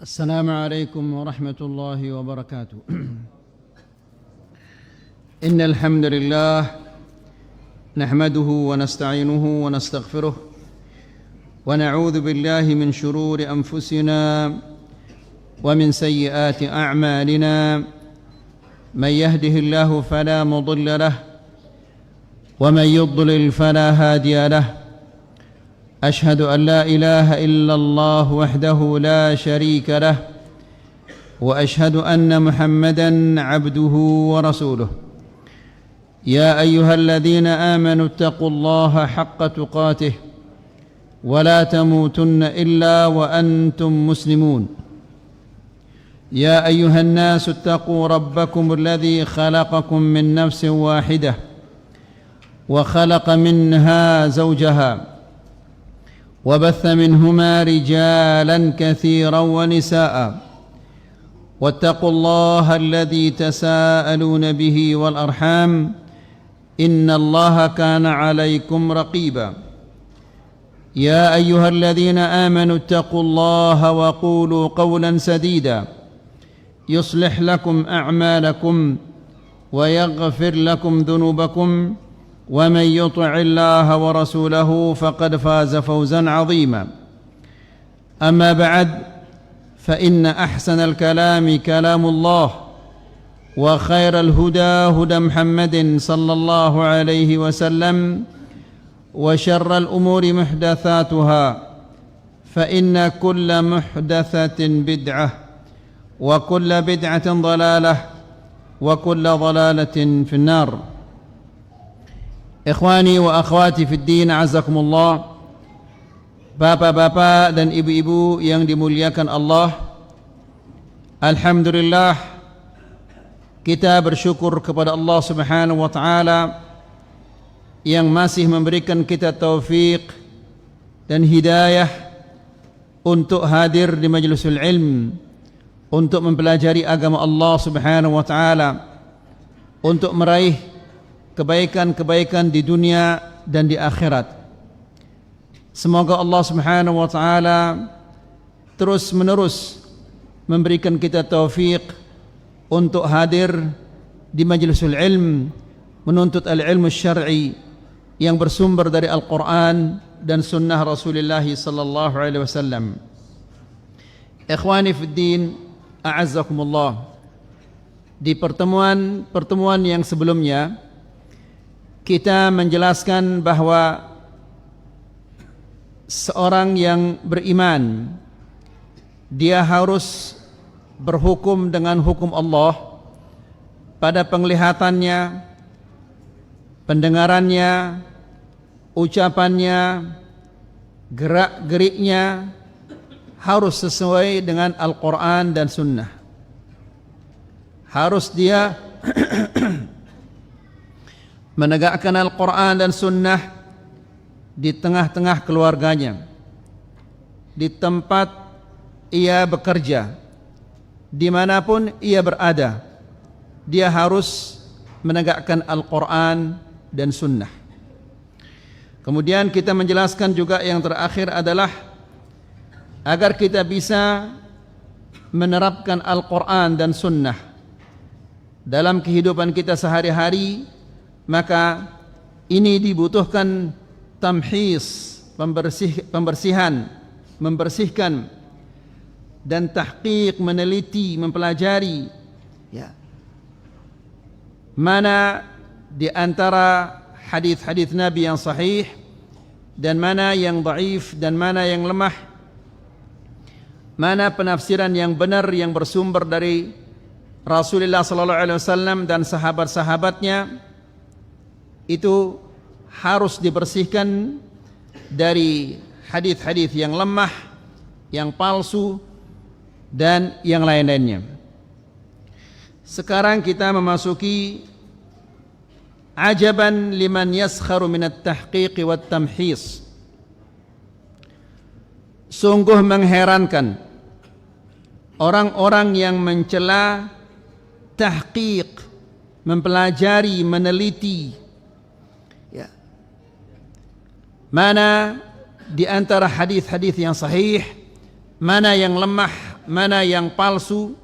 السلام عليكم ورحمة الله وبركاته. إن الحمد لله نحمده ونستعينه ونستغفره ونعوذ بالله من شرور أنفسنا ومن سيئات أعمالنا. من يهده الله فلا مضل له ومن يضلل فلا هادي له. أشهد أن لا إله إلا الله وحده لا شريك له وأشهد أن محمدًا عبده ورسوله. يا أيها الذين آمنوا اتقوا الله حق تقاته ولا تموتن إلا وأنتم مسلمون. يا أيها الناس اتقوا ربكم الذي خلقكم من نفس واحدة وخلق منها زوجها وبث منهما رجالا كثيرا ونساء. واتقوا الله الذي تساءلون به والأرحام إن الله كان عليكم رقيبا. يا أيها الذين آمنوا اتقوا الله وقولوا قولا سديدا يصلح لكم أعمالكم ويغفر لكم ذنوبكم ومن يطع الله ورسوله فقد فاز فوزا عظيما. أما بعد، فإن أحسن الكلام كلام الله وخير الهدى هدى محمد صلى الله عليه وسلم وشر الأمور محدثاتها فإن كل محدثة بدعة وكل بدعة ضلالة وكل ضلالة في النار. Ikhwani wa akhwati fid din, azakumullah. Bapak-bapak dan ibu-ibu yang dimuliakan Allah, alhamdulillah kita bersyukur kepada Allah Subhanahu wa taala yang masih memberikan kita taufik dan hidayah untuk hadir di majlisul ilm, untuk mempelajari agama Allah Subhanahu wa taala, untuk meraih kebaikan-kebaikan di dunia dan di akhirat. Semoga Allah Subhanahu wa taala terus-menerus memberikan kita taufik untuk hadir di majlisul ilm, menuntut al-ilmu syar'i yang bersumber dari Al-Quran dan sunnah Rasulullah sallallahu alaihi wasallam. Ikhwani fid din, a'azzakumullah. Di pertemuan yang sebelumnya kita menjelaskan bahwa seorang yang beriman dia harus berhukum dengan hukum Allah pada penglihatannya, pendengarannya, ucapannya, gerak-geriknya harus sesuai dengan Al-Quran dan Sunnah. Harus dia menegakkan Al-Quran dan Sunnah di tengah-tengah keluarganya, di tempat ia bekerja, dimanapun ia berada, dia harus menegakkan Al-Quran dan Sunnah. Kemudian kita menjelaskan juga yang terakhir adalah agar kita bisa menerapkan Al-Quran dan Sunnah dalam kehidupan kita sehari-hari, maka ini dibutuhkan tamhis, membersihkan dan tahqiq, meneliti, mempelajari mana di antara hadis-hadis Nabi yang sahih dan mana yang dhaif dan mana yang lemah, mana penafsiran yang benar yang bersumber dari Rasulullah sallallahu alaihi wasallam dan sahabat-sahabatnya. Itu harus dibersihkan dari hadis-hadis yang lemah, yang palsu dan yang lain-lainnya. Sekarang kita memasuki ajaban liman yaskharu minat tahqiq wat tamhis. Sungguh mengherankan orang-orang yang mencela tahqiq, mempelajari, meneliti mana di antara hadis-hadis yang sahih, mana yang lemah mana yang palsu.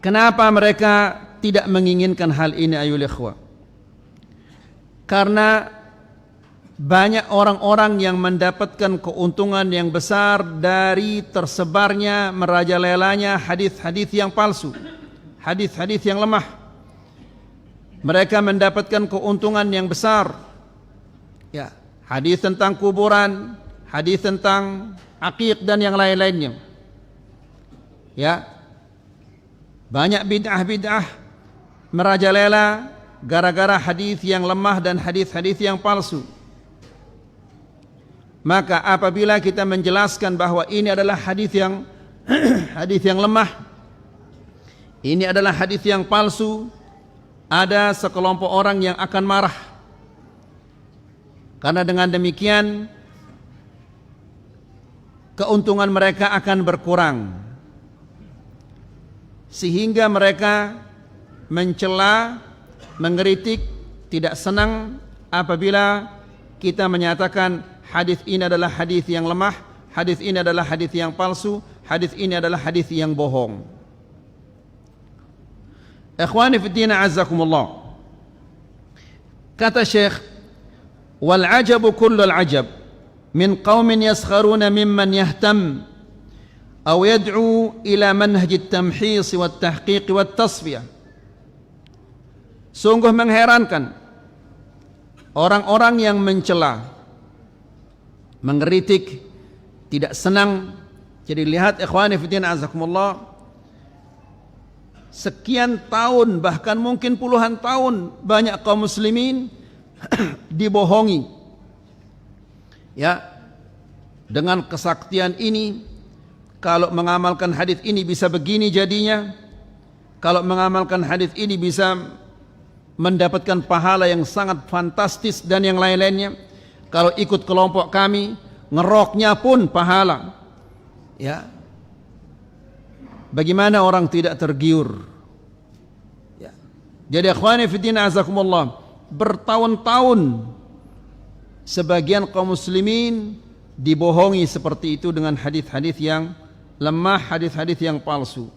Kenapa mereka tidak menginginkan hal ini ayol ikhwah? Karena banyak orang-orang yang mendapatkan keuntungan yang besar dari tersebarnya, merajalelanya hadis-hadis yang palsu, hadis-hadis yang lemah. Mereka mendapatkan keuntungan yang besar. Ya, hadis tentang kuburan, hadis tentang aqiq dan yang lain-lainnya. Ya, banyak bid'ah-bid'ah merajalela gara-gara hadis yang lemah dan hadis-hadis yang palsu. Maka apabila kita menjelaskan bahwa ini adalah hadis yang hadis yang lemah, ini adalah hadis yang palsu, ada sekelompok orang yang akan marah. Karena dengan demikian keuntungan mereka akan berkurang, sehingga mereka mencela, mengkritik, tidak senang apabila kita menyatakan hadis ini adalah hadis yang lemah, hadis ini adalah hadis yang palsu, hadis ini adalah hadis yang bohong. Ikhwani fi din azzakumullah. Kata Syekh, wal ajabu kullu al ajab min qaumin yaskharuna mimman yahtam aw yad'u ila manhaj at-tamhis wa at-tahqiq wa at-tasfiyah. Sungguh mengherankan orang-orang yang mencela, mengkritik, tidak senang. Jadi lihat ikhwani fi din azzakumullah, sekian tahun bahkan mungkin puluhan tahun banyak kaum muslimin dibohongi. Ya, dengan kesaktian ini, kalau mengamalkan hadis ini bisa begini jadinya, kalau mengamalkan hadis ini bisa mendapatkan pahala yang sangat fantastis dan yang lain-lainnya. Kalau ikut kelompok kami, ngeroknya pun pahala. Ya, bagaimana orang tidak tergiur? Ya. Jadi akhwani fiddin azakumullah, bertahun-tahun sebagian kaum muslimin dibohongi seperti itu dengan hadis-hadis yang lemah, hadis-hadis yang palsu.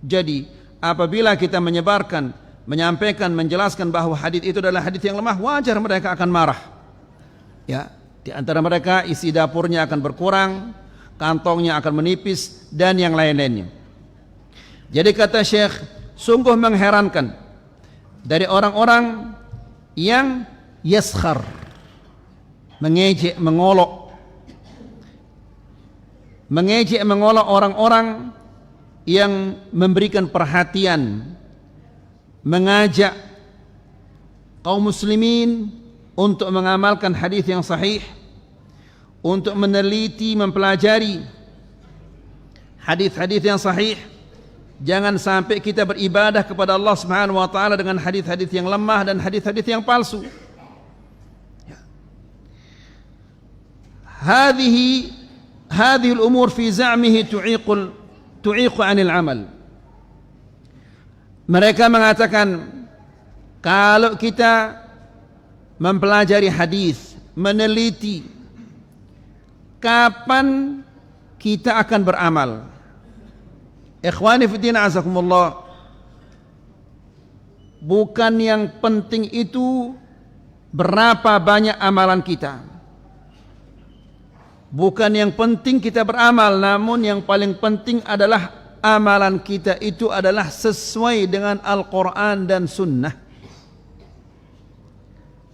Jadi apabila kita menyebarkan, menyampaikan, menjelaskan bahwa hadis itu adalah hadis yang lemah, wajar mereka akan marah. Ya, di antara mereka isi dapurnya akan berkurang, kantongnya akan menipis dan yang lain-lainnya. Jadi kata Syekh, sungguh mengherankan dari orang-orang yang yaskhar, mengejek, mengolok orang-orang yang memberikan perhatian, mengajak kaum muslimin untuk mengamalkan hadis yang sahih, untuk meneliti, mempelajari hadis-hadis yang sahih. Jangan sampai kita beribadah kepada Allah Subhanahu wa taala dengan hadis-hadis yang lemah dan hadis-hadis yang palsu. Hadhihi al-umur fi za'mihi tu'iqu 'anil 'amal. Mereka mengatakan kalau kita mempelajari hadis, meneliti, kapan kita akan beramal? Ikhwani fiddin azakumullah, bukan yang penting itu berapa banyak amalan kita, bukan yang penting kita beramal, namun yang paling penting adalah amalan kita itu adalah sesuai dengan Al-Quran dan Sunnah.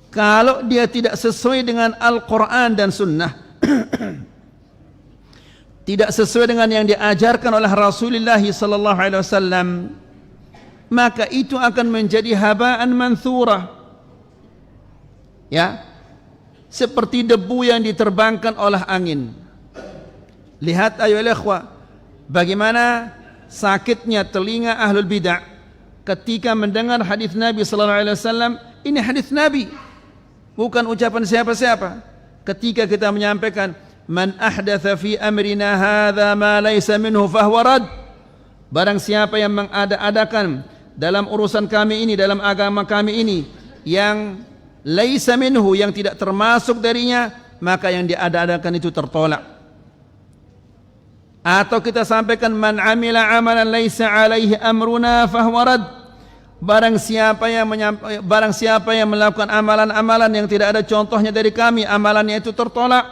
Kalau dia tidak sesuai dengan Al-Quran dan Sunnah, tidak sesuai dengan yang diajarkan oleh Rasulullah sallallahu alaihi wasallam, maka itu akan menjadi habaan manthura. Ya, seperti debu yang diterbangkan oleh angin. Lihat ayolah ikhwah, bagaimana sakitnya telinga ahlul bid'ah ketika mendengar hadis Nabi sallallahu alaihi wasallam. Ini hadis Nabi, bukan ucapan siapa-siapa. Ketika kita menyampaikan man ahdatha fi amrina hadza ma laysa minhu fahuwa rad, barang siapa yang mengada-adakan dalam urusan kami ini, dalam agama kami ini, yang laysa minhu, yang tidak termasuk darinya, maka yang diada-adakan itu tertolak. Atau kita sampaikan man amila amalan laisa alaihi amruna fahuwa rad. Barang siapa yang melakukan amalan-amalan yang tidak ada contohnya dari kami, amalannya itu tertolak.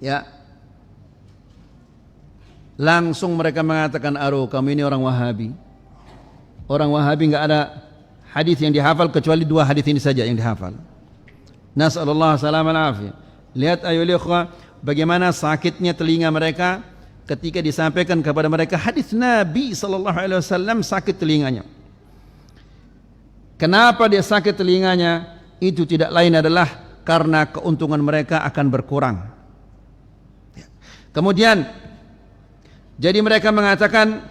Ya. Langsung mereka mengatakan, "Aduh, kamu ini orang Wahabi." Orang Wahabi enggak ada hadis yang dihafal kecuali 2 hadis ini saja yang dihafal. Nasallallahu salaman afiyah. Lihat ayolah ikhwah, bagaimana sakitnya telinga mereka ketika disampaikan kepada mereka hadis Nabi sallallahu alaihi wasallam, sakit telinganya. Kenapa dia sakit telinganya? Itu tidak lain adalah karena keuntungan mereka akan berkurang. Kemudian jadi mereka mengatakan,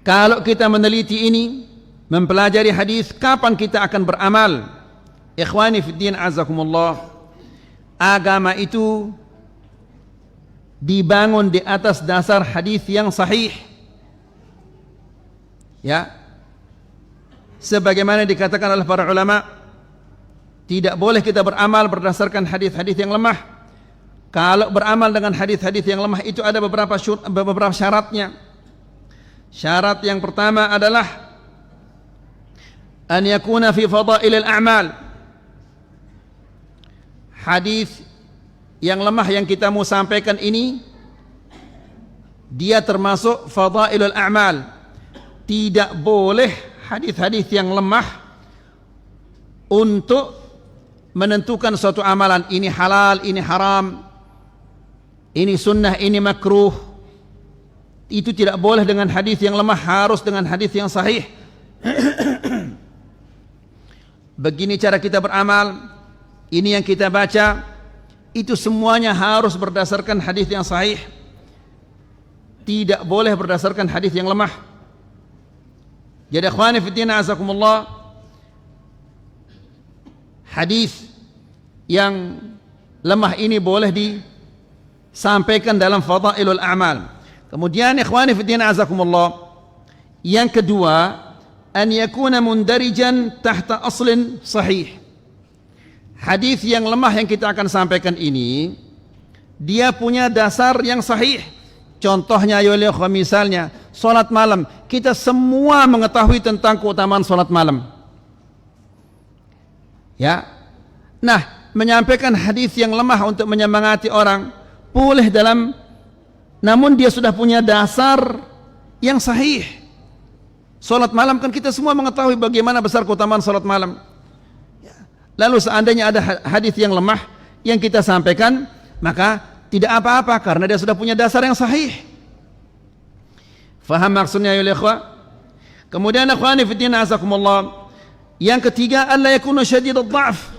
kalau kita meneliti ini, mempelajari hadis, kapan kita akan beramal? Ikhwani fiddin azakumullah, agama itu dibangun di atas dasar hadis yang sahih. Ya, sebagaimana dikatakan oleh para ulama, tidak boleh kita beramal berdasarkan hadis-hadis yang lemah. Kalau beramal dengan hadis-hadis yang lemah itu ada beberapa syaratnya. Syarat yang pertama adalah an yakuna fi fadailil a'mal. Hadis yang lemah yang kita mau sampaikan ini, dia termasuk fadailul a'mal. Tidak boleh hadis-hadis yang lemah untuk menentukan suatu amalan, ini halal, ini haram, ini sunnah, ini makruh. Itu tidak boleh dengan hadis yang lemah, harus dengan hadis yang sahih. Begini cara kita beramal, ini yang kita baca, itu semuanya harus berdasarkan hadis yang sahih. Tidak boleh berdasarkan hadis yang lemah. Jadi ikhwani fiddin azakumullah, hadis yang lemah ini boleh disampaikan dalam fadailul a'mal. Kemudian ikhwani fiddin azakumullah, yang kedua, an yakuna mundarijan tahta aslin sahih. Hadis yang lemah yang kita akan sampaikan ini, dia punya dasar yang sahih. Contohnya misalnya salat malam, kita semua mengetahui tentang keutamaan salat malam. Ya. Nah, menyampaikan hadis yang lemah untuk menyemangati orang boleh namun dia sudah punya dasar yang sahih. Salat malam kan kita semua mengetahui bagaimana besar keutamaan salat malam. Lalu seandainya ada hadis yang lemah yang kita sampaikan, maka tidak apa-apa karena dia sudah punya dasar yang sahih. Faham maksudnya ya ikhwah? Kemudian ikhwani fiddin azakumullah, yang ketiga, alla yakuna syadidud dha'f.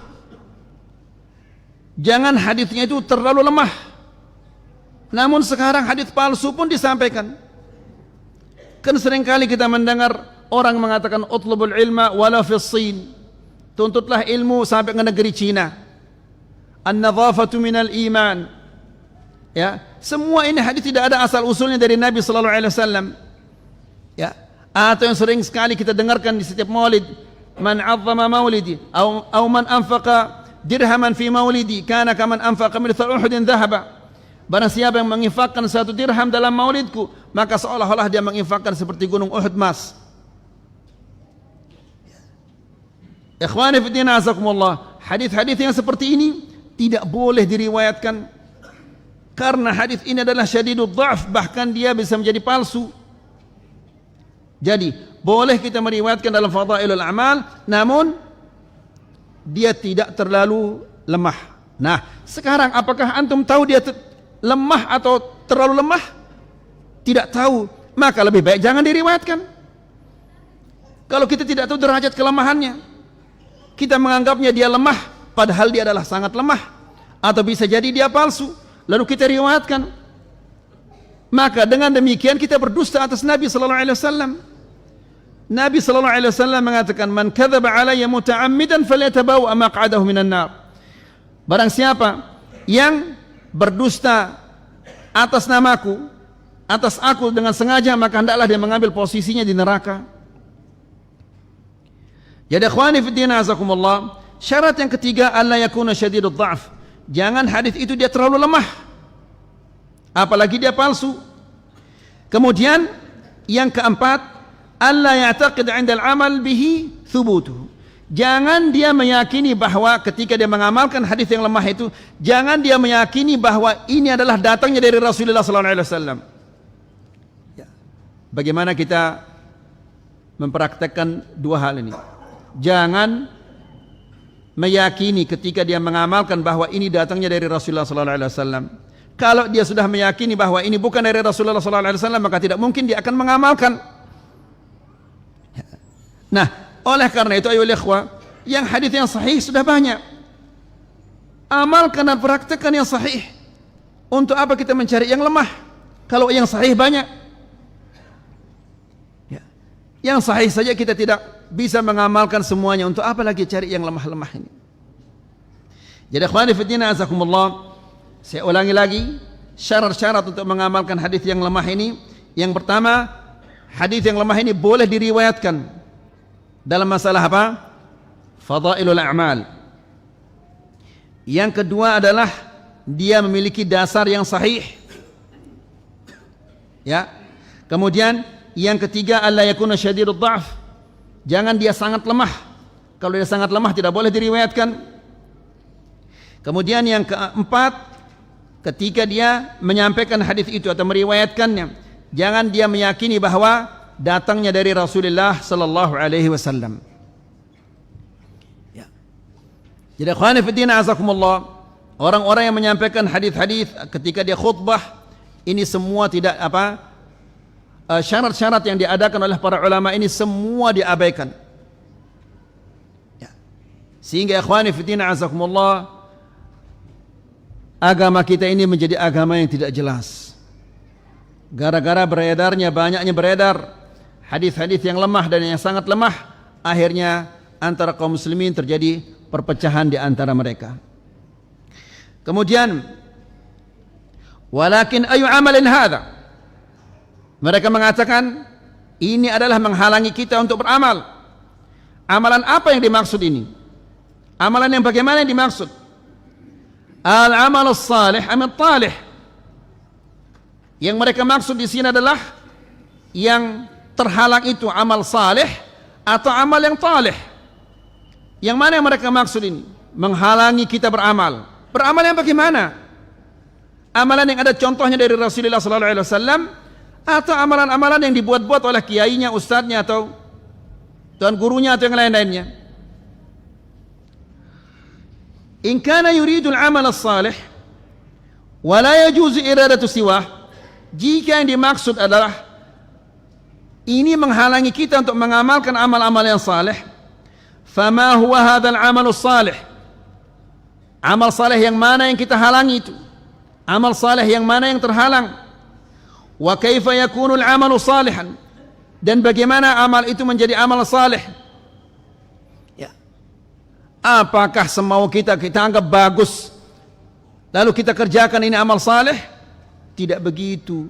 Jangan hadisnya itu terlalu lemah. Namun sekarang hadis palsu pun disampaikan. Kan seringkali kita mendengar orang mengatakan utlubul ilma wala fis Sin. Tuntutlah ilmu sampai ke negeri Cina. An-nadhafatu minal iman. Ya, semua ini hadis tidak ada asal usulnya dari Nabi sallallahu alaihi wasallam. Ya, atau yang sering sekali kita dengarkan di setiap maulid, man 'azzama maulidi aw man anfaqa dirhaman fi maulidi kana kaman anfaqa mithla Uhudin dhahaba. Barang siapa yang menginfakkan 1 dirham dalam maulidku, maka seolah-olah dia menginfakkan seperti gunung Uhud mas. Ikhwani fiddin azakumullah, hadis-hadis yang seperti ini tidak boleh diriwayatkan karena hadis ini adalah syadidud dha'f, bahkan dia bisa menjadi palsu. Jadi boleh kita meriwayatkan dalam fadailul a'mal, namun dia tidak terlalu lemah. Nah, sekarang apakah antum tahu dia lemah atau terlalu lemah? Tidak tahu, maka lebih baik jangan diriwayatkan. Kalau kita tidak tahu derajat kelemahannya, kita menganggapnya dia lemah padahal dia adalah sangat lemah, atau bisa jadi dia palsu lalu kita riwayatkan, maka dengan demikian kita berdusta atas Nabi sallallahu alaihi wasallam. Nabi sallallahu alaihi wasallam mengatakan, man kadzaba alayya muta'ammidan falyatabawa maq'adahu minan nar. Barang siapa yang berdusta atas namaku, atas aku dengan sengaja, maka hendaklah dia mengambil posisinya di neraka. Jadi ikhwani fiddin azakumullah, syarat yang ketiga, alla yakuna syadidud dha'f. Jangan hadis itu dia terlalu lemah. apalagi dia palsu. Kemudian yang keempat, alla ya'taqid 'inda al-amal bihi thubutuhu. Jangan dia meyakini bahwa ketika dia mengamalkan hadis yang lemah itu, jangan dia meyakini bahwa ini adalah datangnya dari Rasulullah SAW. Ya. Bagaimana kita mempraktekkan dua hal ini? Jangan meyakini ketika dia mengamalkan bahwa ini datangnya dari Rasulullah SAW. Kalau dia sudah meyakini bahwa ini bukan dari Rasulullah SAW, maka tidak mungkin dia akan mengamalkan. Nah, oleh karena itu ayolah ikhwah, yang hadis yang sahih sudah banyak. Amalkan dan praktekkan yang sahih. Untuk apa kita mencari yang lemah kalau yang sahih banyak? Ya. Yang sahih saja kita tidak bisa mengamalkan semuanya, untuk apa lagi cari yang lemah-lemah ini? Jadi ikhwani fillah azakumullah, saya ulangi lagi syarat-syarat untuk mengamalkan hadis yang lemah ini. Yang pertama, hadis yang lemah ini boleh diriwayatkan dalam masalah apa? Fadailul a'mal. Yang kedua adalah dia memiliki dasar yang sahih. Ya. Kemudian yang ketiga, alla yakuna syadidud dha'f. Jangan dia sangat lemah. Kalau dia sangat lemah tidak boleh diriwayatkan. Kemudian yang keempat, ketika dia menyampaikan hadis itu atau meriwayatkannya, jangan dia meyakini bahwa datangnya dari Rasulullah sallallahu alaihi wasallam. Ya. Jadi ikhwani fi din azakumullah, orang-orang yang menyampaikan hadis-hadis ketika dia khutbah, ini semua tidak apa? Syarat-syarat yang diadakan oleh para ulama ini semua diabaikan. Ya. Sehingga ikhwani fi din azakumullah, agama kita ini menjadi agama yang tidak jelas. Gara-gara banyaknya beredar hadis-hadis yang lemah dan yang sangat lemah, akhirnya antara kaum muslimin terjadi perpecahan di antara mereka. Kemudian, walakin ayu amalin hadha, mereka mengatakan ini adalah menghalangi kita untuk beramal. Amalan apa yang dimaksud ini? Amalan yang bagaimana yang dimaksud? Al-amal as-salih amal talih. Yang mereka maksud di sini adalah yang terhalang itu amal saleh atau amal yang talih. Yang mana yang mereka maksud ini? Menghalangi kita beramal. Beramal yang bagaimana? Amalan yang ada contohnya dari Rasulullah SAW, atau amalan-amalan yang dibuat-buat oleh kiainya, ustadznya, atau tuan gurunya, atau yang lain-lainnya. In kana yuridu al-amal as-salih wa la yajuzu iradatu siwah, jika yang dimaksud adalah ini menghalangi kita untuk mengamalkan amal-amal yang saleh, fama huwa hadzal amal salih? Amal saleh yang mana yang kita halangi itu? Amal saleh yang mana yang terhalang? Wa kaifa yakunu al-amalu salihan? Dan bagaimana amal itu menjadi amal saleh? Ya. Apakah semau kita anggap bagus lalu kita kerjakan ini amal saleh? Tidak begitu.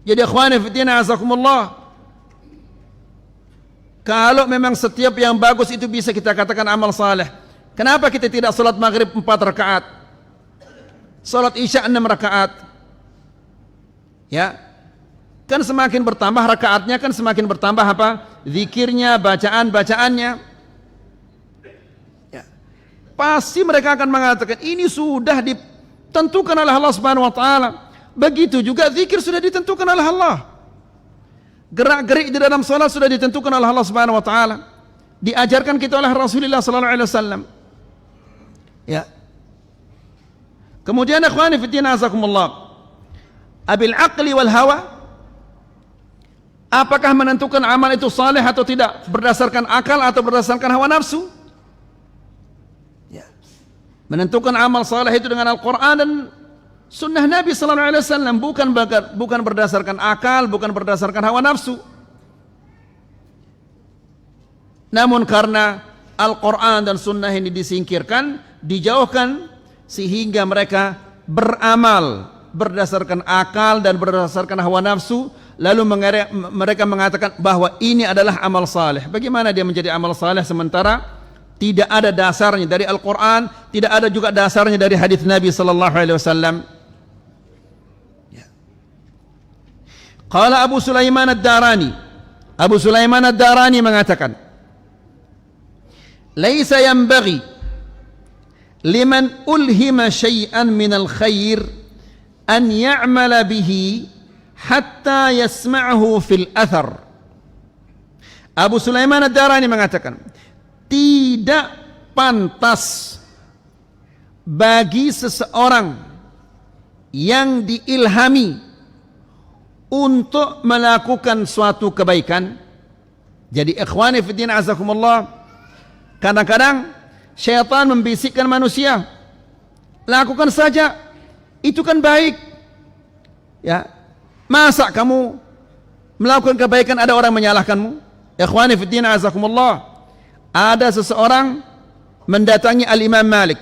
Jadi ikhwani fillah azakumullah, kalau memang setiap yang bagus itu bisa kita katakan amal saleh, kenapa kita tidak salat maghrib 4 rakaat, salat isya 6 rakaat? Ya, kan semakin bertambah rakaatnya, kan semakin bertambah apa? Zikirnya, bacaan-bacaannya. Ya. Pasti mereka akan mengatakan ini sudah ditentukan oleh Allah Subhanahu wa taala. Begitu juga zikir sudah ditentukan oleh Allah. Gerak-gerik di dalam salat sudah ditentukan oleh Allah Subhanahu wa taala. Diajarkan kita oleh Rasulullah sallallahu alaihi wasallam. Ya. Kemudian ikhwani fi din azakumullah, abil aqli wal hawa, apakah menentukan amal itu saleh atau tidak berdasarkan akal atau berdasarkan hawa nafsu? Ya. Menentukan amal saleh itu dengan Al-Qur'an dan sunnah Nabi sallallahu alaihi wasallam, bukan berdasarkan akal, bukan berdasarkan hawa nafsu. Namun karena Al-Quran dan sunnah ini disingkirkan, dijauhkan, sehingga mereka beramal berdasarkan akal dan berdasarkan hawa nafsu, lalu mereka mengatakan bahwa ini adalah amal saleh. Bagaimana dia menjadi amal saleh sementara tidak ada dasarnya dari Al-Quran, tidak ada juga dasarnya dari hadis Nabi sallallahu alaihi wasallam? Qala Abu Sulaiman ad-Darani, Abu Sulaiman ad-Darani mengatakan, laisa yanbaghi liman ulhima syai'an minal khair an ya'mala bihi hatta yasma'ahu fil athar. Abu Sulaiman ad-Darani mengatakan, tidak pantas bagi seseorang yang diilhami untuk melakukan suatu kebaikan. Jadi ikhwani fiddin azakumullah, kadang-kadang syaitan membisikkan manusia, lakukan saja, itu kan baik. Ya, masa kamu melakukan kebaikan ada orang menyalahkanmu? Ikhwani fiddin azakumullah, ada seseorang mendatangi Al-Imam Malik,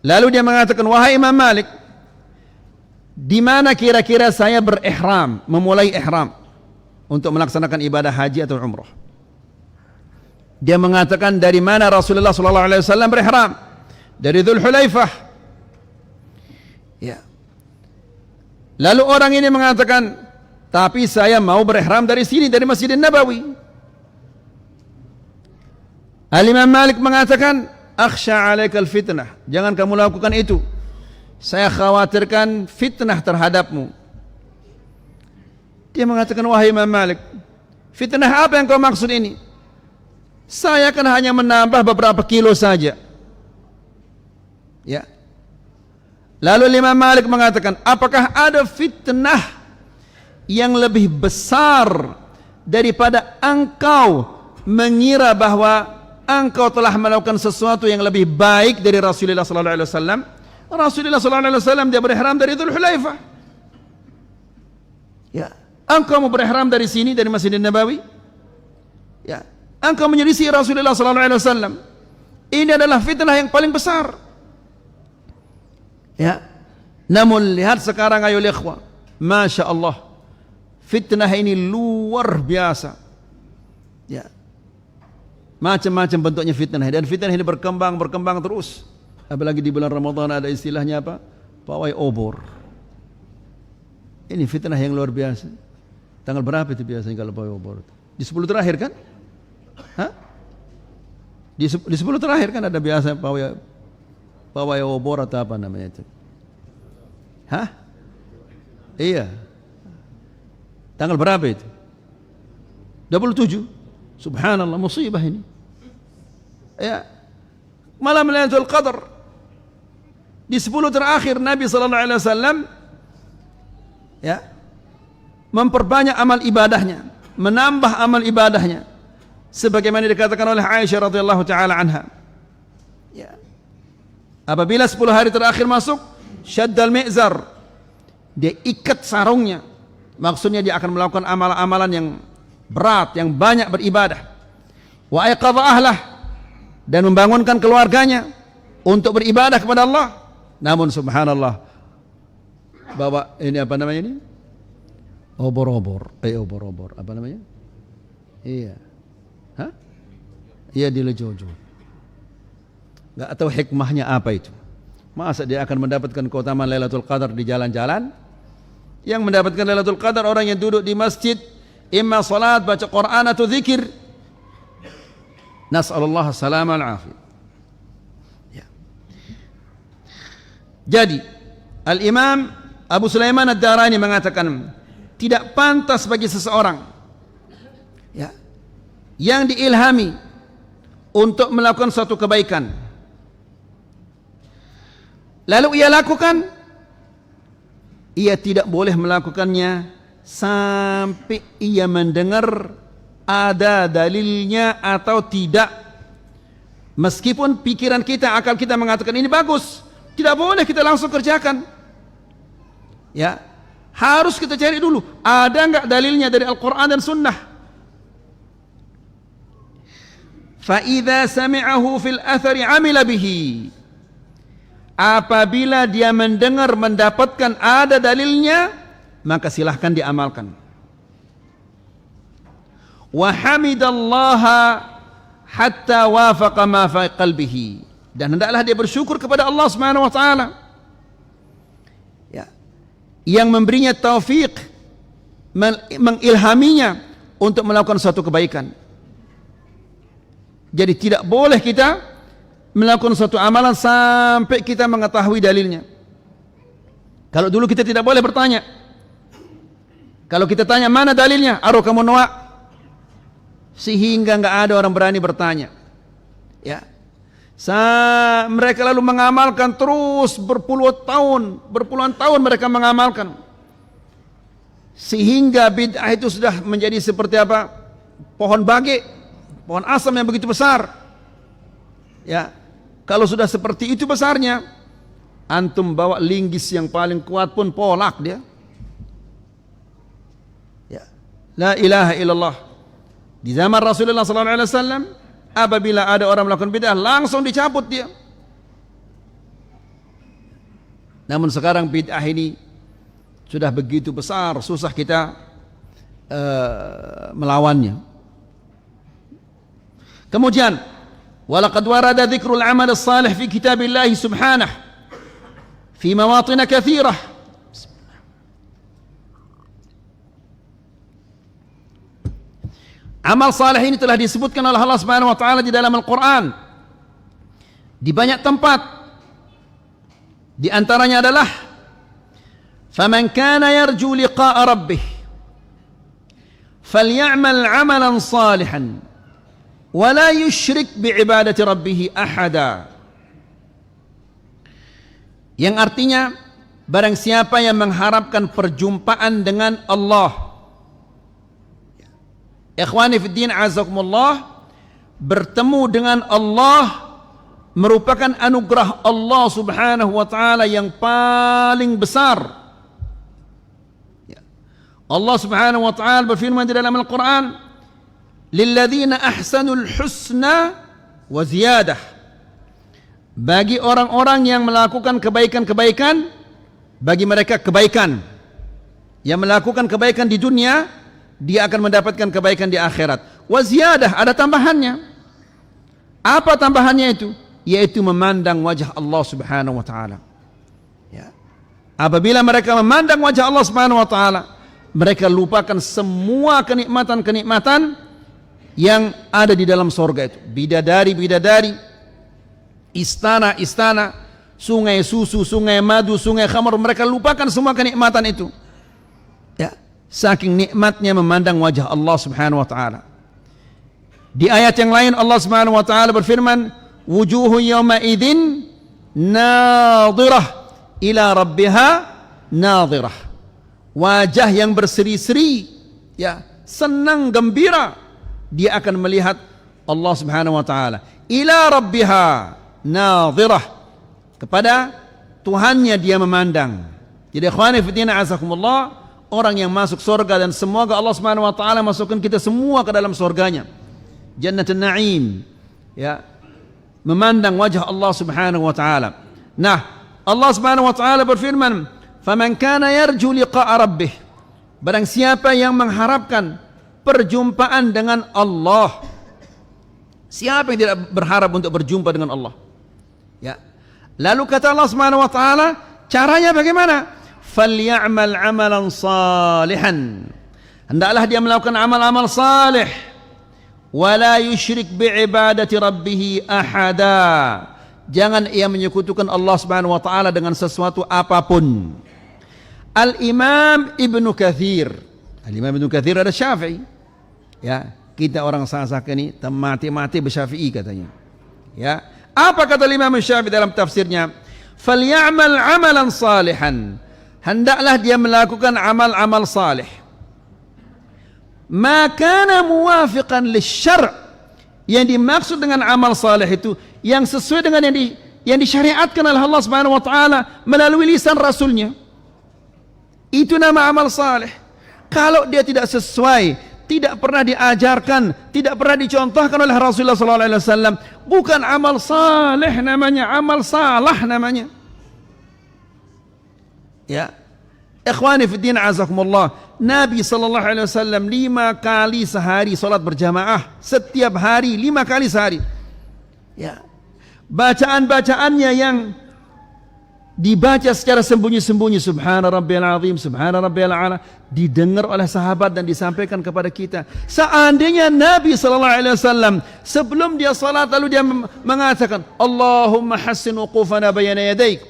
lalu dia mengatakan, wahai Imam Malik, di mana kira-kira saya berihram, memulai ihram untuk melaksanakan ibadah haji atau umrah? Dia mengatakan, dari mana Rasulullah SAW berihram? Dari Dzul Hulaifah. Ya. Lalu orang ini mengatakan, tapi saya mau berihram dari sini, dari Masjidin Nabawi. Al-Imam Malik mengatakan, akhsha alaikal fitnah, jangan kamu lakukan itu, saya khawatirkan fitnah terhadapmu. Dia mengatakan, wahai Imam Malik, fitnah apa yang kau maksud ini? Saya kan hanya menambah beberapa kilo saja. Ya. Lalu Imam Malik mengatakan, apakah ada fitnah yang lebih besar daripada engkau mengira bahwa engkau telah melakukan sesuatu yang lebih baik dari Rasulullah sallallahu alaihi wasallam? Rasulullah sallallahu alaihi wasallam dia berihram dari Dzul Hulaifah. Ya, engkau mau berihram dari sini, dari Masjidin Nabawi? Ya, engkau menyelisih Rasulullah sallallahu alaihi wasallam. Ini adalah fitnah yang paling besar. Ya. Namun lihat sekarang ayo ikhwah, masya Allah, fitnah ini luar biasa. Ya. Macam-macam bentuknya fitnah, dan fitnah ini berkembang terus. Apalagi di bulan Ramadan ada istilahnya apa? Pawai obor. Ini fitnah yang luar biasa. Tanggal berapa itu biasanya kalau pawai obor? Di 10 terakhir kan? Hah? Di 10 terakhir kan ada biasa pawai obor atau apa namanya itu? Hah? Iya. Tanggal berapa itu? 27. Subhanallah, musibah ini. Ya. Malam Lailatul Qadar. Di 10 terakhir Nabi sallallahu alaihi wasallam ya memperbanyak amal ibadahnya, menambah amal ibadahnya sebagaimana dikatakan oleh Aisyah radhiyallahu taala anha. Ya. Apabila 10 hari terakhir masuk, syaddal mi'zar, dia ikat sarungnya. Maksudnya dia akan melakukan amalan-amalan yang berat, yang banyak beribadah. Wa aiqadha ahlah, dan membangunkan keluarganya untuk beribadah kepada Allah. Namun subhanallah, bawa ini apa namanya ini? Obor-obor. Obor-obor. Apa namanya? Iya. Hah? Iya, dilejojo. Enggak tahu hikmahnya apa itu. Masa dia akan mendapatkan keutamaan Lailatul Qadar di jalan-jalan? Yang mendapatkan Lailatul Qadar orang yang duduk di masjid, imma salat, baca Quran atau zikir. Nas'alullah salamah al-afiyah. Ya. Jadi Al-Imam Abu Sulaiman ad-Darani mengatakan, tidak pantas bagi seseorang ya yang diilhami untuk melakukan suatu kebaikan, lalu ia lakukan, ia tidak boleh melakukannya sampai ia mendengar ada dalilnya atau tidak. Meskipun pikiran kita, akal kita mengatakan ini bagus, tidak boleh kita langsung kerjakan. Ya, harus kita cari dulu, ada enggak dalilnya dari Al-Quran dan Sunnah. Fa idza sami'ahu fil athari 'amila bihi. Apabila dia mendengar, mendapatkan ada dalilnya, maka silahkan diamalkan. Wa hamidallaha hatta wafaqa ma fi qalbihi, dan hendaklah dia bersyukur kepada Allah Subhanahu wa taala ya, yang memberinya taufik mengilhaminya untuk melakukan suatu kebaikan. Jadi tidak boleh kita melakukan suatu amalan sampai kita mengetahui dalilnya. Kalau dulu kita tidak boleh bertanya. Kalau kita tanya mana dalilnya, aruh kamu noa, sehingga nggak ada orang berani bertanya. Ya, mereka lalu mengamalkan terus berpuluhan tahun mereka mengamalkan, sehingga bid'ah itu sudah menjadi seperti apa? Pohon bage, pohon asam yang begitu besar. Ya, kalau sudah seperti itu besarnya, antum bawa linggis yang paling kuat pun polak dia. Ya, la ilaha illallah. Di zaman Rasulullah SAW, apabila ada orang melakukan bid'ah, langsung dicabut dia. Namun sekarang bid'ah ini sudah begitu besar, susah kita melawannya. Kemudian, walaqad warada dzikrul amal as-salih fi kitabillah subhanahu fi mawatin katsirah. Amal saleh ini telah disebutkan oleh Allah Subhanahu wa taala di dalam Al-Qur'an di banyak tempat. Di antaranya adalah faman kana yarju liqa'a rabbih falyamal 'amalan salihan wa la yusyrik bi'ibadati rabbih ahada. Yang artinya, barang siapa yang mengharapkan perjumpaan dengan Allah, ikhwani fiddin azakumullah, bertemu dengan Allah merupakan anugerah Allah subhanahu wa ta'ala yang paling besar. Allah subhanahu wa ta'ala berfirman di dalam Al-Quran, lilladzina ahsanul husna wa ziyadah. Bagi orang-orang yang melakukan kebaikan-kebaikan, bagi mereka kebaikan. Yang melakukan kebaikan di dunia, dia akan mendapatkan kebaikan di akhirat. Wa ziyadah, ada tambahannya. Apa tambahannya itu? Yaitu memandang wajah Allah subhanahu wa ta'ala. Ya. Apabila mereka memandang wajah Allah subhanahu wa ta'ala, mereka lupakan semua kenikmatan-kenikmatan yang ada di dalam sorga itu. Bidadari-bidadari, istana-istana, sungai susu, sungai madu, sungai khamar, mereka lupakan semua kenikmatan itu. Ya. Saking nikmatnya memandang wajah Allah subhanahu wa ta'ala. Di ayat yang lain Allah subhanahu wa ta'ala berfirman, wujuhu yawma idhin nadhirah ila rabbiha nadhirah. Wajah yang berseri-seri, ya, senang gembira, dia akan melihat Allah subhanahu wa ta'ala. Ila rabbiha nadhirah, kepada Tuhannya dia memandang. Jadi ikhwani fiddina azakumullah, orang yang masuk surga, dan semoga Allah Subhanahu wa taala masukkan kita semua ke dalam surganya, Jannatul Na'im, ya, memandang wajah Allah Subhanahu wa taala. Nah, Allah Subhanahu wa taala berfirman, faman kana yarju liqa'a rabbih, barang siapa yang mengharapkan perjumpaan dengan Allah. Siapa yang tidak berharap untuk berjumpa dengan Allah? Ya. Lalu kata Allah Subhanahu wa taala, caranya bagaimana? Falyamal amalan salihan, hendaklah dia melakukan amal-amal salih, wala yusyrik bi'ibadati rabbih ahada, jangan ia menyekutukan Allah Subhanahu wa taala dengan sesuatu apapun. Al-Imam Ibnu Katsir, Al-Imam Ibnu Katsir ada Syafi'i, ya, kita orang sah-sah ini mati-mati bersyafi'i katanya. Ya, apa kata Imam Syafi'i dalam tafsirnya? Falyamal amalan salihan, hendaklah dia melakukan amal-amal salih, maka muwafiqan lisyar', yang dimaksud dengan amal salih itu yang sesuai dengan yang disyariatkan oleh Allah Subhanahu wa taala melalui lisan rasulnya. Itu nama amal salih. Kalau dia tidak sesuai, tidak pernah diajarkan, tidak pernah dicontohkan oleh Rasulullah sallallahu alaihi wasallam, bukan amal salih namanya, amal salah namanya. Ya, ikhwani fiddin azakumullah, Nabi sallallahu alaihi wasallam 5 kali sehari salat berjamaah, setiap hari 5 kali sehari. Ya, bacaan-bacaannya yang dibaca secara sembunyi-sembunyi, subhana rabbiyal azim, subhana rabbiyal a'la, didengar oleh sahabat dan disampaikan kepada kita. Seandainya Nabi sallallahu alaihi wasallam sebelum dia salat lalu dia mengatakan Allahumma hassin wuqufana bayna yadaik,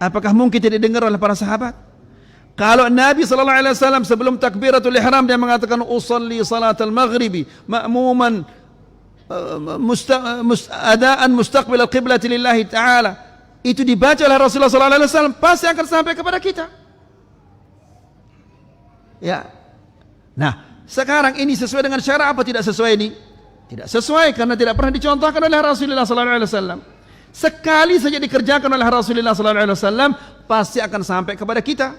apakah mungkin tidak didengar oleh para sahabat? Kalau Nabi sallallahu alaihi wasallam sebelum takbiratul ihram dia mengatakan usalli salatal maghribi ma'muman adaan mustaqbil al-qiblati lillahi ta'ala, itu dibaca oleh Rasulullah sallallahu alaihi wasallam, pasti akan sampai kepada kita. Ya. Nah, sekarang ini sesuai dengan syara apa tidak sesuai ini? Tidak sesuai karena tidak pernah dicontohkan oleh Rasulullah sallallahu alaihi wasallam. Sekali saja dikerjakan oleh Rasulullah sallallahu alaihi wasallam, pasti akan sampai kepada kita.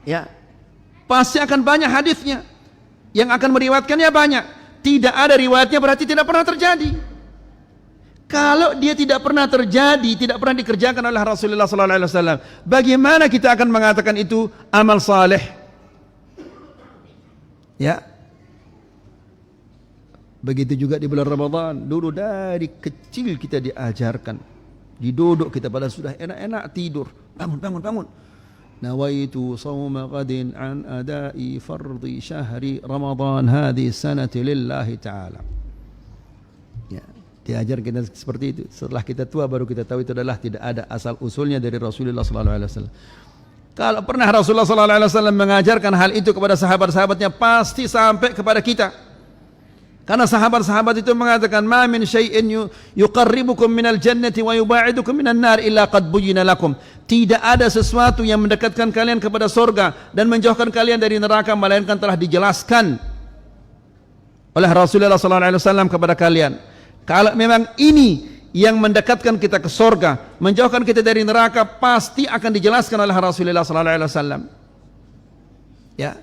Ya. Pasti akan banyak hadisnya. Yang akan meriwayatkannya banyak. Tidak ada riwayatnya berarti tidak pernah terjadi. Kalau dia tidak pernah terjadi, tidak pernah dikerjakan oleh Rasulullah sallallahu alaihi wasallam, bagaimana kita akan mengatakan itu amal saleh? Ya. Begitu juga di bulan Ramadan, dulu dari kecil kita diajarkan. Diduduk kita pada sudah enak-enak tidur. Bangun. Nawaitu sawma qadin an adai fardhi syahri Ramadan hadhihi sanati lillahi ta'ala. Ya, diajar kita seperti itu. Setelah kita tua baru kita tahu itu adalah tidak ada asal usulnya dari Rasulullah sallallahu alaihi wasallam. Kalau pernah Rasulullah sallallahu alaihi wasallam mengajarkan hal itu kepada sahabat-sahabatnya, pasti sampai kepada kita. Karena sahabat-sahabat itu mengatakan ma min syai'in yuqarribukum minal jannati wa yuba'idukum minan nar illa qad buyyina lakum. Tidak ada sesuatu yang mendekatkan kalian kepada surga dan menjauhkan kalian dari neraka melainkan telah dijelaskan oleh Rasulullah sallallahu alaihi wasallam kepada kalian. Kalau memang ini yang mendekatkan kita ke surga, menjauhkan kita dari neraka, pasti akan dijelaskan oleh Rasulullah sallallahu alaihi wasallam. Ya.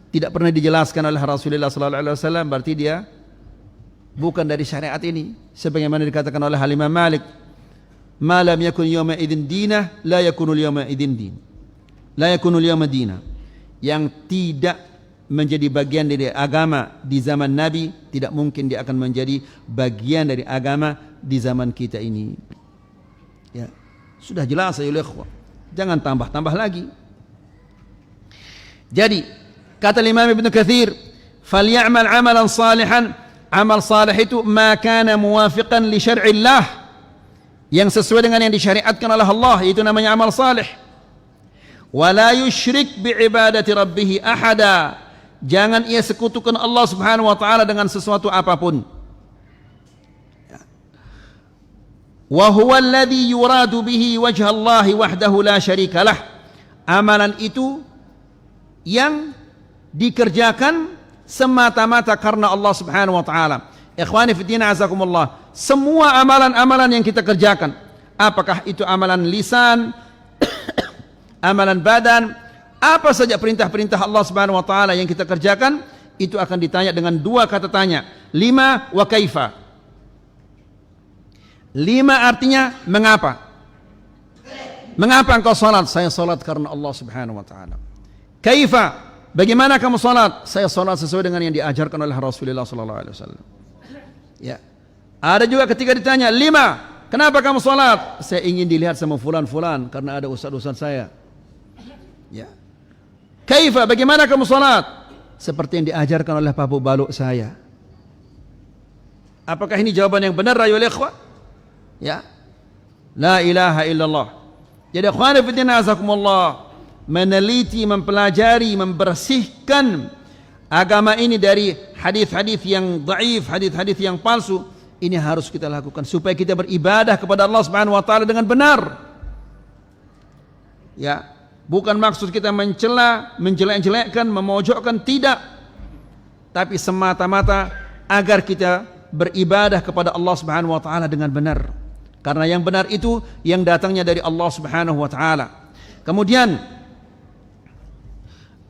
Tidak pernah dijelaskan oleh Rasulullah sallallahu alaihi wasallam, berarti dia bukan dari syariat ini. Sebagaimana dikatakan oleh Imam Malik, ma lam yakun yawma idzin dinah la yakunu yawma idzin din, la yakunu yawma dinah. Yang tidak menjadi bagian dari agama di zaman Nabi, tidak mungkin dia akan menjadi bagian dari agama di zaman kita ini. Ya, sudah jelas ya ikhwah. Jangan tambah-tambah lagi. Jadi kata Imam Ibnu Katsir, "Falyamal 'amalan salihan." Amal salih itu ma kana muwafiqan li syar'illah, yang sesuai dengan yang disyariatkan oleh Allah, itu namanya amal salih. Wa la yusyrik bi ibadati rabbih ahada. Jangan ia sekutukan Allah Subhanahu wa taala dengan sesuatu apapun. Wa huwa alladhi yuradu bihi wajha Allah wahdahu la syarika lah. Amalan itu yang dikerjakan semata-mata karena Allah Subhanahu wa taala. Ikhwani fi din azakumullah, semua amalan-amalan yang kita kerjakan, apakah itu amalan lisan, amalan badan, apa saja perintah-perintah Allah Subhanahu wa taala yang kita kerjakan, itu akan ditanya dengan dua kata tanya. Lima wa kaifa. Lima artinya mengapa? Mengapa engkau salat? Saya salat karena Allah Subhanahu wa taala. Kaifa? Bagaimana kamu salat? Saya salat sesuai dengan yang diajarkan oleh Rasulullah sallallahu alaihi wasallam. Ya. Ada juga ketika ditanya, "Lima, kenapa kamu salat?" Saya ingin dilihat sama fulan-fulan karena ada ustaz-ustaz saya. Ya. Kaifa? Bagaimana kamu salat? Seperti yang diajarkan oleh Pak Baluk saya. Apakah ini jawaban yang benar ya ikhwah? Ya. La ilaha illallah. Jadi ikhwan fillah azakumullah, meneliti, mempelajari, membersihkan agama ini dari hadis-hadis yang dhaif, hadis-hadis yang palsu, ini harus kita lakukan supaya kita beribadah kepada Allah Subhanahu wa taala dengan benar. Ya, bukan maksud kita mencela, menjelek-jelekkan, memojokkan, tidak. Tapi semata-mata agar kita beribadah kepada Allah Subhanahu wa taala dengan benar. Karena yang benar itu yang datangnya dari Allah Subhanahu wa taala. Kemudian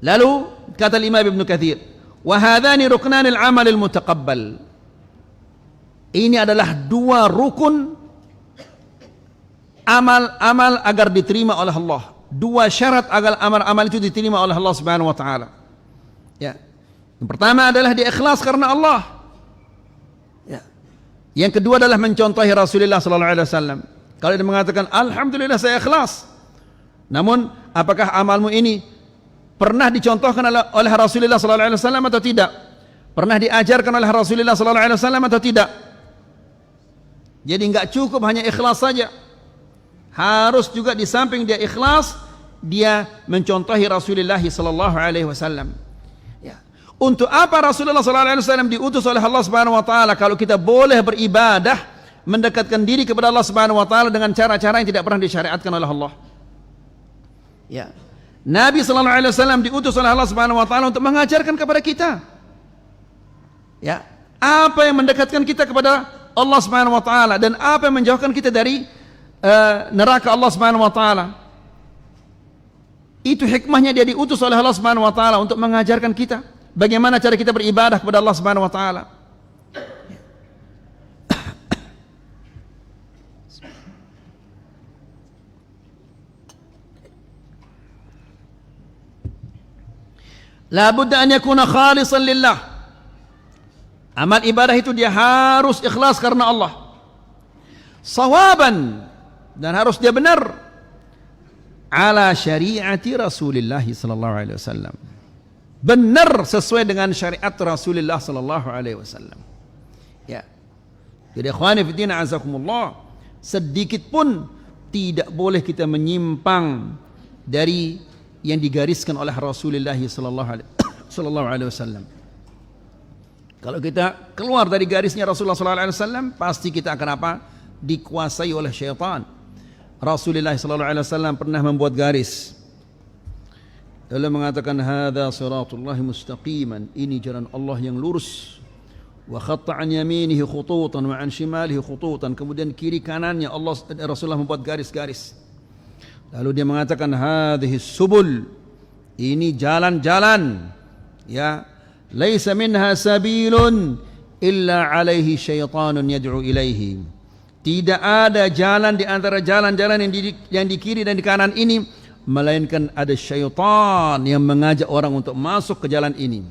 lalu kata Imam Ibnu Katsir, wa hadzani ruknanil amalil mutaqabbal. Ini adalah dua rukun amal agar diterima oleh Allah. Dua syarat agar amal itu diterima oleh Allah Subhanahu wa taala. Ya. Yang pertama adalah dia ikhlas karena Allah. Ya. Yang kedua adalah mencontohi Rasulullah sallallahu alaihi wasallam. Kalau dia mengatakan alhamdulillah saya ikhlas, namun apakah amalmu ini pernah dicontohkan oleh Rasulullah sallallahu alaihi wasallam atau tidak? Pernah diajarkan oleh Rasulullah sallallahu alaihi wasallam atau tidak? Jadi enggak cukup hanya ikhlas saja. Harus juga di samping dia ikhlas, dia mencontohi Rasulullah sallallahu alaihi wasallam. Ya. Untuk apa Rasulullah sallallahu alaihi wasallam diutus oleh Allah Subhanahu wa taala kalau kita boleh beribadah, mendekatkan diri kepada Allah Subhanahu wa taala dengan cara-cara yang tidak pernah disyariatkan oleh Allah. Ya. Nabi sallallahu alaihi wasallam diutus oleh Allah Subhanahu wa taala untuk mengajarkan kepada kita. Ya. Apa yang mendekatkan kita kepada Allah Subhanahu wa taala dan apa yang menjauhkan kita dari neraka Allah Subhanahu wa taala. Itu hikmahnya dia diutus oleh Allah Subhanahu wa taala untuk mengajarkan kita bagaimana cara kita beribadah kepada Allah Subhanahu wa taala. La budda an yakuna khalisan lillah. Amal ibadah itu dia harus ikhlas karena Allah. Sawaban, dan harus dia benar ala syariati Rasulullah sallallahu alaihi wasallam. Benar sesuai dengan syariat Rasulullah sallallahu alaihi wasallam. Ya. Jadi ikhwani fi din azakumullah, sedikit pun tidak boleh kita menyimpang dari yang digariskan oleh Rasulullah sallallahu alaihi wasallam. Kalau kita keluar dari garisnya Rasulullah sallallahu alaihi wasallam, pasti kita akan apa? Dikuasai oleh syaitan. Rasulullah sallallahu alaihi wasallam pernah membuat garis. Beliau mengatakan hadza shiratullahi mustaqiman, ini jalan Allah yang lurus. Wa khatta an yaminihi khututan wa an shimalihi khututan. Kemudian kiri kanannya Rasulullah membuat garis-garis. Lalu dia mengatakan hadhihi subul, ini jalan-jalan, ya, laisa minha sabilun illa alaihi syaitanun yad'u ilaihi. Tidak ada jalan di antara jalan-jalan yang di kiri dan di kanan ini melainkan ada syaitan yang mengajak orang untuk masuk ke jalan ini.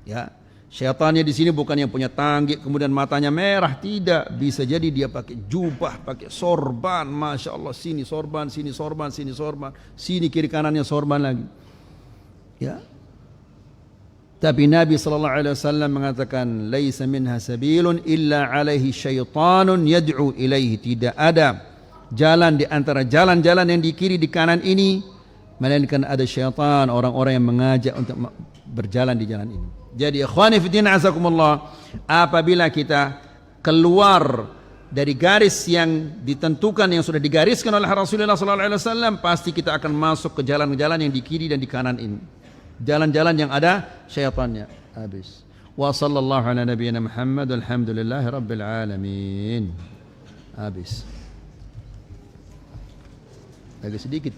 Ya, syaitannya di sini bukan yang punya tanggik kemudian matanya merah, tidak. Bisa jadi dia pakai jubah, pakai sorban, masya Allah, sini sorban, sini sorban, sini sorban, sini kiri kanannya sorban lagi. Ya. Tapi Nabi sallallahu alaihi wasallam mengatakan laisa minha sabilun illa alaihi syaitanun yad'u ilaihi. Tidak ada jalan di antara jalan-jalan yang di kiri di kanan ini melainkan ada syaitan, orang-orang yang mengajak untuk berjalan di jalan ini. Jadi ikhwani fi din azakumullah, apabila kita keluar dari garis yang ditentukan yang sudah digariskan oleh Rasulullah sallallahu alaihi wasallam, pasti kita akan masuk ke jalan-jalan yang di kiri dan di kanan ini. Jalan-jalan yang ada syaitannya. Habis. Wa sallallahu ala nabiyyina Muhammad walhamdulillahi rabbil alamin. Habis. Lagi sedikit.